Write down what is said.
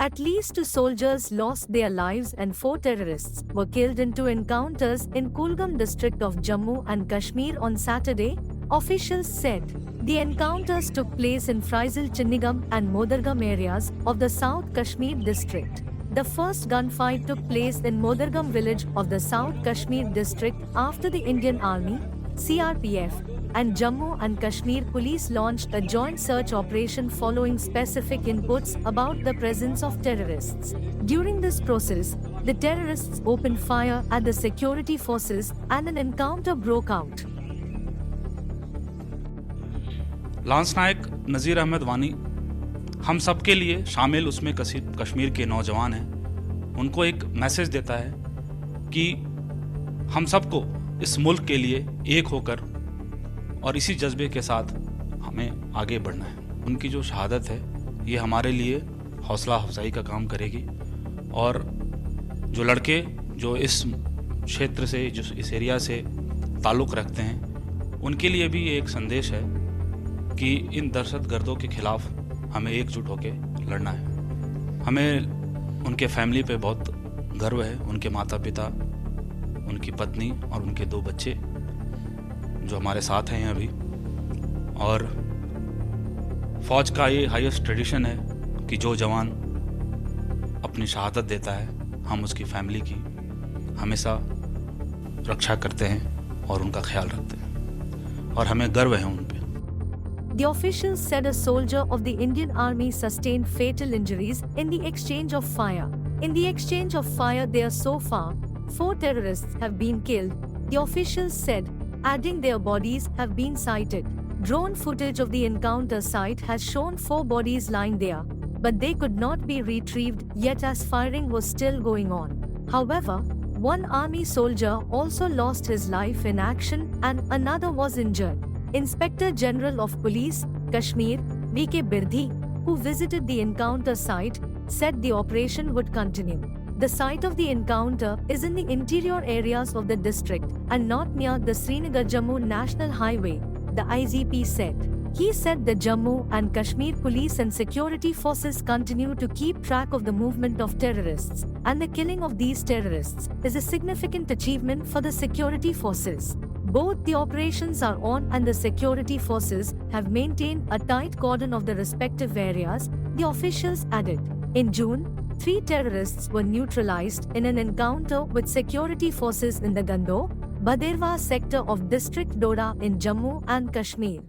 At least 2 soldiers lost their lives and 4 terrorists were killed in 2 encounters in Kulgam district of Jammu and Kashmir on Saturday, officials said. The encounters took place in Faisal Chinnigam and Modargam areas of the South Kashmir district. The first gunfight took place in Modargam village of the South Kashmir district after the Indian Army, CRPF, and Jammu and Kashmir police launched a joint search operation following specific inputs about the presence of terrorists. During this process, the terrorists opened fire at the security forces and an encounter broke out. Lance Naik Nazir Ahmad Wani हम सब के लिए शामिल उसमें कश्मीर के नौजवान हैं, उनको एक मैसेज देता है कि हम सबको इस मुल्क के लिए एक होकर और इसी जज्बे के साथ हमें आगे बढ़ना है। उनकी जो शहादत है ये हमारे लिए हौसला अफजाई का काम करेगी और जो लड़के जो इस क्षेत्र से जो इस एरिया से ताल्लुक़ रखते हैं उनके लिए भी ये एक संदेश है कि इन दहशतगर्दों के खिलाफ हमें एकजुट होकर लड़ना है। हमें उनके फैमिली पे बहुत गर्व है, उनके माता पिता, उनकी पत्नी और उनके 2 बच्चे जो हमारे साथ हैं अभी। और फौज का ये हाईएस्ट ट्रेडिशन है कि जो जवान अपनी शहादत देता है हम उसकी फैमिली की हमेशा रक्षा करते हैं और उनका ख्याल रखते हैं और हमें गर्व है उन पे। The officials said a soldier of the Indian Army sustained fatal injuries in the exchange of fire. In the exchange of fire there so far, 4 terrorists have been killed, the officials said, adding their bodies have been sighted. Drone footage of the encounter site has shown 4 bodies lying there, but they could not be retrieved yet as firing was still going on. However, one army soldier also lost his life in action and another was injured. Inspector General of Police, Kashmir, V.K. Birdhi, who visited the encounter site, said the operation would continue. The site of the encounter is in the interior areas of the district and not near the Srinagar-Jammu National Highway, the IGP said. He said the Jammu and Kashmir police and security forces continue to keep track of the movement of terrorists, and the killing of these terrorists is a significant achievement for the security forces. Both the operations are on and the security forces have maintained a tight cordon of the respective areas, the officials added. In June, 3 terrorists were neutralized in an encounter with security forces in the Gando, Baderwa sector of District Doda in Jammu and Kashmir.